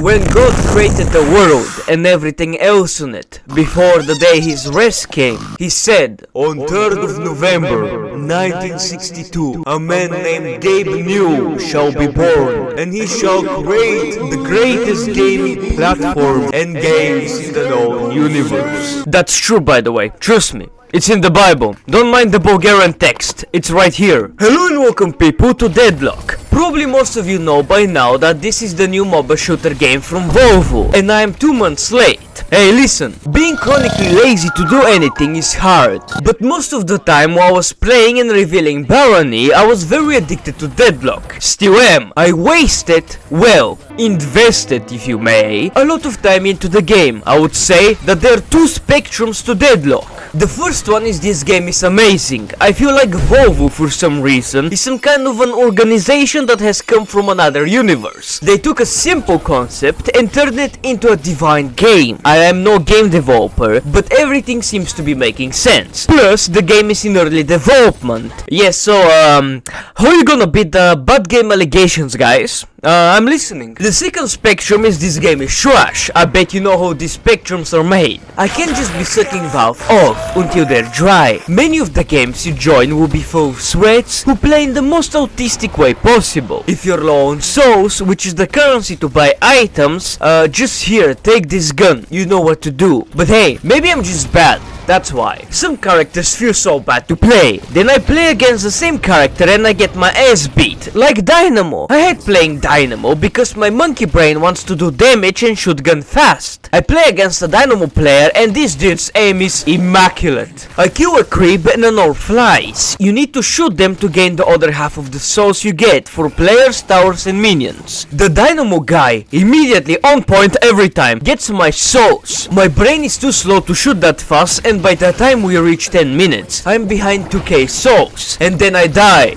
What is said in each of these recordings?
When God created the world and everything else on it, before the day his rest came, he said, on 3rd of November, 1962, a man named Gabe New shall be born, and he shall create the greatest gaming platform and games in the known universe. That's true, by the way, trust me. It's in the Bible. Don't mind the Bulgarian text. It's right here. Hello and welcome people to Deadlock. Probably most of you know by now that this is the new MOBA shooter game from Volvo, and I am 2 months late. Hey listen, being chronically lazy to do anything is hard, but most of the time while I was playing and revealing Barony, I was very addicted to Deadlock. Still am. I wasted, well, invested if you may, a lot of time into the game. I would say that there are two spectrums to Deadlock. The first one is this game is amazing. I feel like Volvo for some reason is some kind of an organization that has come from another universe. They took a simple concept and turned it into a divine game. I am no game developer, but everything seems to be making sense. Plus, the game is in early development. Yes, so how are you gonna beat the bad game allegations, guys? I'm listening. The second spectrum is this game is trash. I bet you know how these spectrums are made. I can't just be sucking Valve off until they're dry. Many of the games you join will be full of sweats who play in the most autistic way possible. If you're low on souls, which is the currency to buy items, just here, take this gun. You know what to do. But hey, maybe I'm just bad. That's why. Some characters feel so bad to play. Then I play against the same character and I get my ass beat. Like Dynamo. I hate playing Dynamo because my monkey brain wants to do damage and shoot gun fast. I play against a Dynamo player and this dude's aim is immaculate. I kill a creep and an orb flies. You need to shoot them to gain the other half of the souls you get for players, towers and minions. The Dynamo guy, immediately on point every time, gets my souls. My brain is too slow to shoot that fast, and by the time we reach 10 minutes, I'm behind 2k souls, and then I die,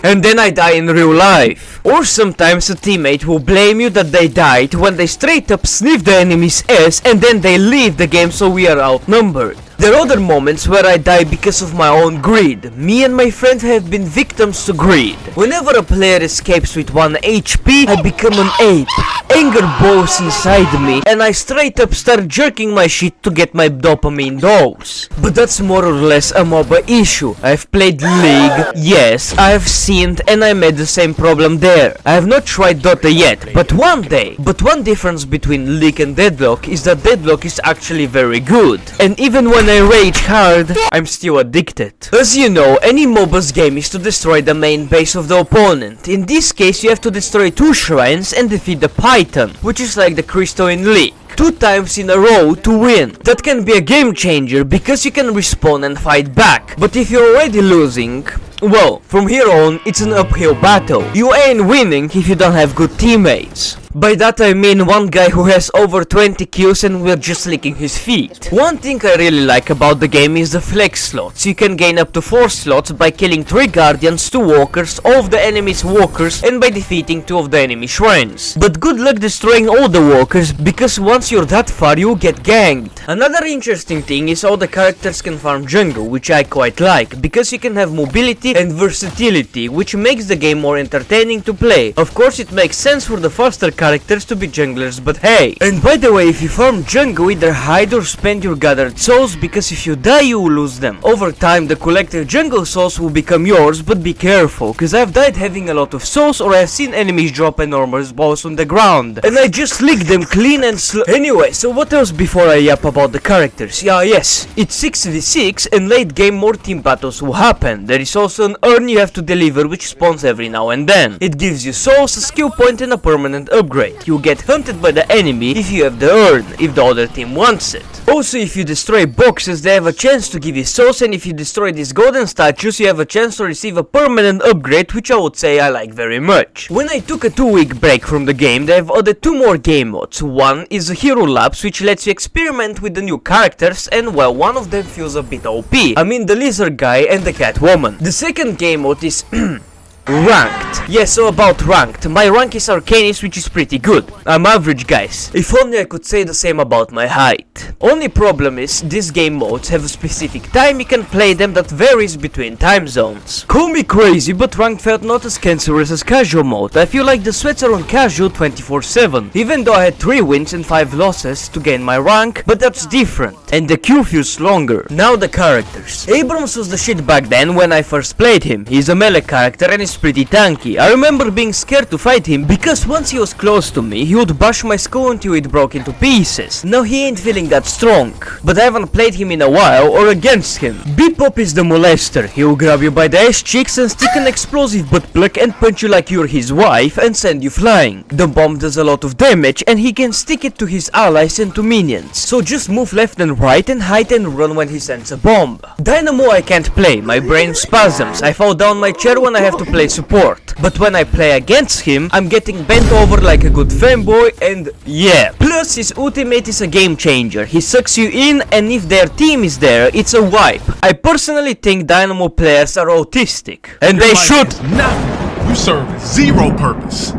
in real life. Or sometimes a teammate will blame you that they died when they straight up sniff the enemy's ass and then they leave the game, so we are outnumbered. There are other moments where I die because of my own greed. Me and my friend have been victims to greed. Whenever a player escapes with 1 HP, I become an ape. Anger boils inside me and I straight up start jerking my shit to get my dopamine dose. But that's more or less a MOBA issue. I've played League, yes, I have seen and I made the same problem there. I have not tried Dota yet, but one day. But one difference between League and Deadlock is that Deadlock is actually very good. And even when I rage hard, I'm still addicted. As you know, any MOBA's game is to destroy the main base of the opponent. In this case, you have to destroy 2 shrines and defeat the Python, which is like the crystal in League. 2 times in a row to win. That can be a game changer because you can respawn and fight back. But if you're already losing, well, from here on, it's an uphill battle. You ain't winning if you don't have good teammates. By that I mean one guy who has over 20 kills and we're just licking his feet. One thing I really like about the game is the flex slots. You can gain up to 4 slots by killing 3 guardians, 2 walkers, all of the enemy's walkers, and by defeating 2 of the enemy shrines. But good luck destroying all the walkers, because once you're that far you get ganged. Another interesting thing is all the characters can farm jungle, which I quite like, because you can have mobility and versatility, which makes the game more entertaining to play. Of course it makes sense for the faster characters to be junglers, but hey. And by the way, if you farm jungle, either hide or spend your gathered souls, because if you die you will lose them. Over time the collected jungle souls will become yours, but be careful, cause I've died having a lot of souls, or I've seen enemies drop enormous balls on the ground and I just lick them clean and slow. Anyway, so what else before I yap about the characters? Yeah, yes, it's 6v6 and late game more team battles will happen. There is also an urn you have to deliver which spawns every now and then. It gives you souls, a skill point and a permanent upgrade. You get hunted by the enemy if you have the urn, if the other team wants it. Also, if you destroy boxes, they have a chance to give you souls, and if you destroy these golden statues, you have a chance to receive a permanent upgrade, which I would say I like very much. When I took a 2-week break from the game, they have added 2 more game modes. One is a Hero Labs, which lets you experiment with the new characters, and well, one of them feels a bit OP. I mean the lizard guy and the cat woman. The second game mode is Ranked. Yeah, so about ranked. My rank is Arcanist, which is pretty good. I'm average, guys. If only I could say the same about my height. Only problem is, these game modes have a specific time you can play them that varies between time zones. Call me crazy, but ranked felt not as cancerous as casual mode. I feel like the sweats are on casual 24/7. Even though I had 3 wins and 5 losses to gain my rank, but that's different. And the queue feels longer. Now the characters. Abrams was the shit back then when I first played him. He's a melee character and he's pretty tanky. I remember being scared to fight him because once he was close to me, he would bash my skull until it broke into pieces. Now he ain't feeling that strong, but I haven't played him in a while or against him. Bebop is the molester. He'll grab you by the ass cheeks and stick an explosive butt plug and punch you like you're his wife and send you flying. The bomb does a lot of damage and he can stick it to his allies and to minions. So just move left and right and hide and run when he sends a bomb. Dynamo I can't play, my brain spasms. I fall down my chair when I have to play support. But when I play against him, I'm getting bent over like a good fanboy and yeah. Plus his ultimate is a game changer. He sucks you in and if their team is there, it's a wipe. I personally think Dynamo players are autistic. And they should. Nothing. You serve zero purpose.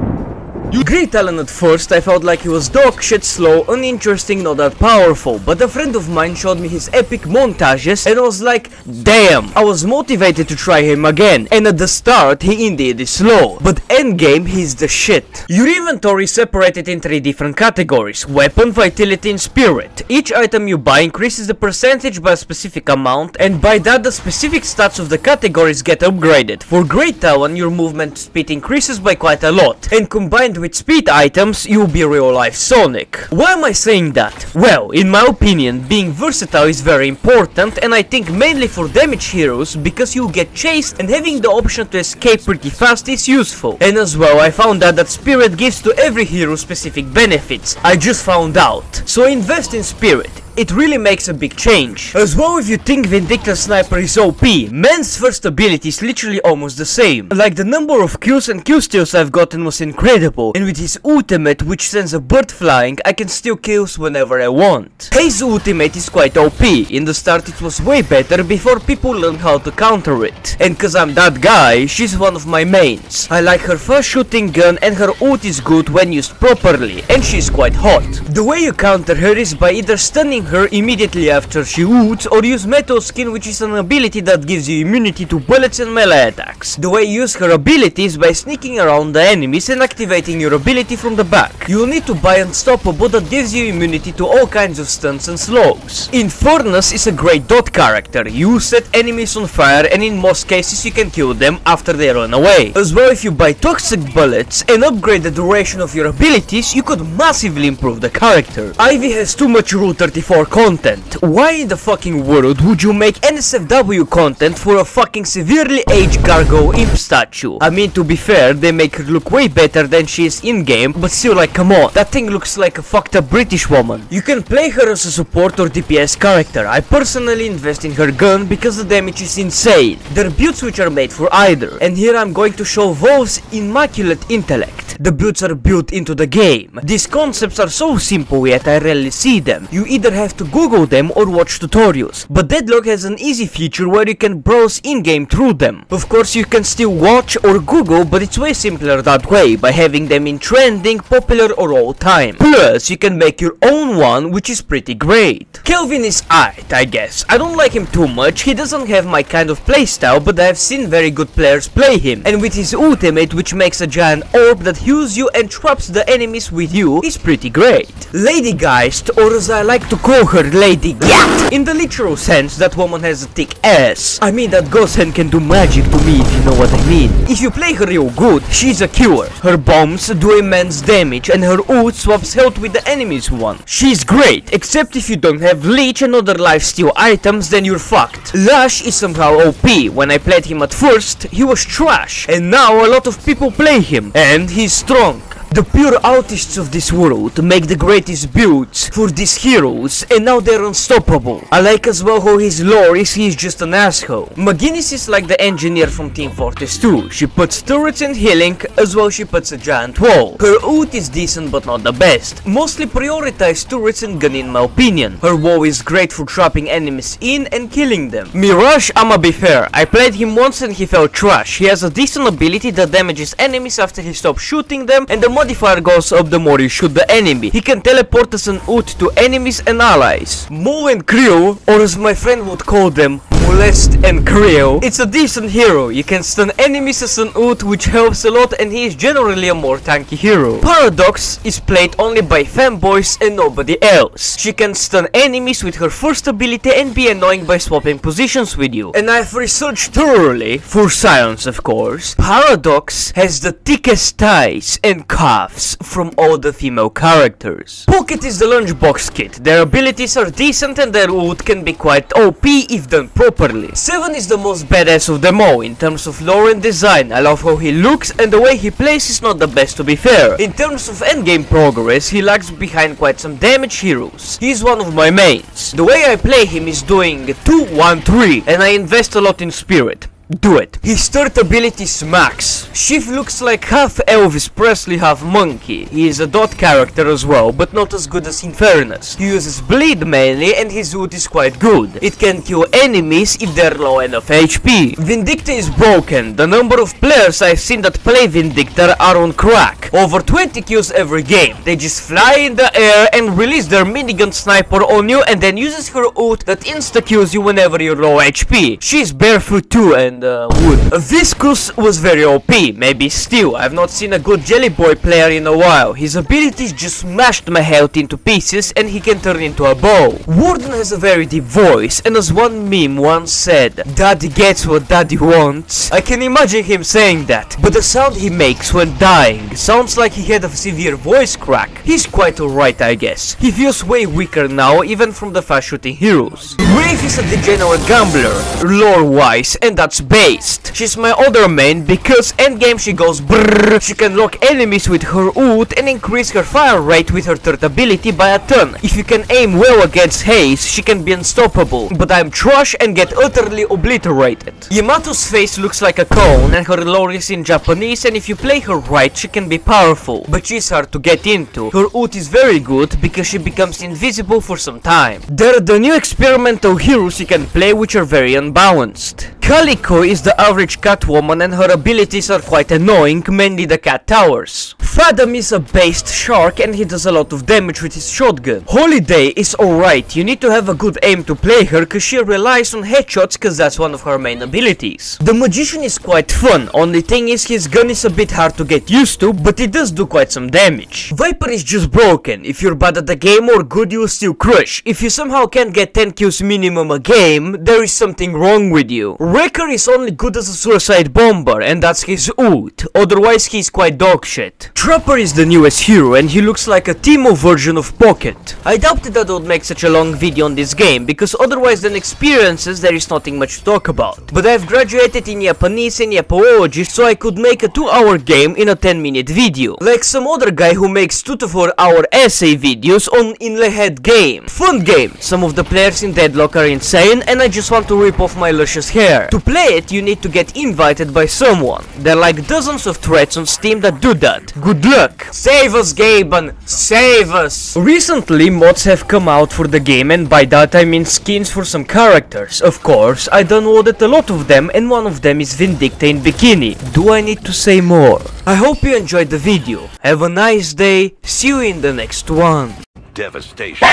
Great talent at first. I felt like he was dog shit, slow, uninteresting, not that powerful, but a friend of mine showed me his epic montages and I was like, damn. I was motivated to try him again, and at the start he indeed is slow, but endgame he's the shit. Your inventory is separated in 3 different categories: weapon, vitality and spirit. Each item you buy increases the percentage by a specific amount, and by that the specific stats of the categories get upgraded. For great talent your movement speed increases by quite a lot, and combined with speed items, you'll be real life Sonic. Why am I saying that? Well, in my opinion, being versatile is very important, and I think mainly for damage heroes, because you get chased and having the option to escape pretty fast is useful. And as well, I found out that Spirit gives to every hero specific benefits. I just found out. So invest in Spirit. It really makes a big change. As well, if you think Vindicta Sniper is OP, Man's first ability is literally almost the same. Like the number of kills and kill steals I've gotten was incredible, and with his ultimate, which sends a bird flying, I can steal kills whenever I want. His ultimate is quite OP. In the start it was way better before people learned how to counter it. And cause I'm that guy, she's one of my mains. I like her fast shooting gun and her ult is good when used properly, and she's quite hot. The way you counter her is by either stunning her immediately after she ults or use Metal Skin, which is an ability that gives you immunity to bullets and melee attacks. The way you use her ability is by sneaking around the enemies and activating your ability from the back. You'll need to buy Unstoppable that gives you immunity to all kinds of stunts and slows. Infernus is a great dot character. You set enemies on fire and in most cases you can kill them after they run away. As well, if you buy Toxic Bullets and upgrade the duration of your abilities, you could massively improve the character. Ivy has too much Rule 34 content. Why in the fucking world would you make NSFW content for a fucking severely aged gargoyle imp statue? I mean, to be fair, they make her look way better than she is in-game, but still, like, come on, that thing looks like a fucked up British woman. You can play her as a support or DPS character. I personally invest in her gun because the damage is insane. There are builds which are made for either, and here I'm going to show Wolf's immaculate intellect. The builds are built into the game. These concepts are so simple yet I rarely see them. You either have to Google them or watch tutorials, but Deadlock has an easy feature where you can browse in-game through them. Of course you can still watch or Google, but it's way simpler that way, by having them in trending, popular or all time. Plus you can make your own one, which is pretty great. Kelvin is aight, I guess. I don't like him too much, he doesn't have my kind of playstyle, but I've seen very good players play him, and with his ultimate, which makes a giant orb that heals you and traps the enemies with you, is pretty great. Lady Geist, or as I like to call her, Lady Gat. In the literal sense, that woman has a thick ass. I mean, that ghost hand can do magic to me, if you know what I mean. If you play her real good, she's a killer. Her bombs do immense damage and her ult swaps health with the enemy's one. She's great, except if you don't have leech and other lifesteal items, then you're fucked. Lash is somehow OP. When I played him at first, he was trash, and now a lot of people play him, and he's strong. The pure autists of this world make the greatest builds for these heroes, and now they're unstoppable. I like as well how his lore is he's just an asshole. McGinnis is like the engineer from Team Fortress 2. She puts turrets and healing, as well she puts a giant wall. Her ult is decent but not the best. Mostly prioritize turrets and gun in my opinion. Her wall is great for trapping enemies in and killing them. Mirage, I'ma be fair, I played him once and he felt trash. He has a decent ability that damages enemies after he stops shooting them, and the modifier goes up the more you shoot the enemy. He can teleport as an ult to enemies and allies. Mo and Creo, or as my friend would call them, Molest and Creo. It's a decent hero. You can stun enemies as an ult, which helps a lot, and he is generally a more tanky hero. Paradox is played only by fanboys and nobody else. She can stun enemies with her first ability and be annoying by swapping positions with you. And I've researched thoroughly, for science of course, Paradox has the thickest thighs and calves from all the female characters. Pocket is the lunchbox kid. Their abilities are decent and their ult can be quite OP if done properly. 7 is the most badass of them all in terms of lore and design. I love how he looks, and the way he plays is not the best to be fair. In terms of endgame progress, he lags behind quite some damage heroes. He's one of my mains. The way I play him is doing 2-1-3, and I invest a lot in spirit. Do it. His third ability is Max. Shiv looks like half Elvis Presley, half monkey. He is a dot character as well, but not as good as Infernus. He uses bleed mainly, and his ult is quite good. It can kill enemies if they're low enough HP. Vindicta is broken. The number of players I've seen that play Vindicta are on crack. Over 20 kills every game. They just fly in the air and release their minigun sniper on you, and then uses her ult that insta-kills you whenever you're low HP. She's barefoot too, and wood. Viscus was very OP, maybe still. I've not seen a good Jelly Boy player in a while. His abilities just smashed my health into pieces, and he can turn into a bow. Warden has a very deep voice, and as one meme once said, "Daddy gets what daddy wants." I can imagine him saying that, but the sound he makes when dying sounds like he had a severe voice crack. He's quite alright, I guess. He feels way weaker now, even from the fast shooting heroes. Wraith is a degenerate gambler, lore wise, and that's based. She's my other main because endgame she goes brrrr. She can lock enemies with her ult and increase her fire rate with her third ability by a ton. If you can aim well against Haze, she can be unstoppable, but I'm trash and get utterly obliterated. Yamato's face looks like a cone, and her lore is in Japanese, and if you play her right, she can be powerful, but she's hard to get into. Her ult is very good because she becomes invisible for some time. There are the new experimental heroes you can play, which are very unbalanced. Calico is the average Catwoman, and her abilities are quite annoying, mainly the cat towers. Fathom is a based shark, and he does a lot of damage with his shotgun. Holiday is alright. You need to have a good aim to play her, cause she relies on headshots, cause that's one of her main abilities. The Magician is quite fun, only thing is his gun is a bit hard to get used to, but it does do quite some damage. Viper is just broken. If you're bad at the game or good, you'll still crush. If you somehow can't get 10 kills minimum a game, there is something wrong with you. Wrecker is only good as a suicide bomber, and that's his ult. Otherwise, he's quite dogshit. Trapper is the newest hero, and he looks like a Teemo version of Pocket. I doubted that I would make such a long video on this game, because otherwise than experiences, there is nothing much to talk about. But I've graduated in Japanese and Japology, so I could make a 2-hour game in a 10-minute video. Like some other guy who makes 2 to 4 hour essay videos on Inlay Head game. Fun game. Some of the players in Deadlock are insane, and I just want to rip off my luscious hair. To play it, you need to get invited by someone. There are like dozens of threads on Steam that do that. Good luck! Save us, Gaben! Save us! Recently, mods have come out for the game, and by that I mean skins for some characters. Of course, I downloaded a lot of them, and one of them is Vindicta in bikini. Do I need to say more? I hope you enjoyed the video. Have a nice day. See you in the next one. Devastation.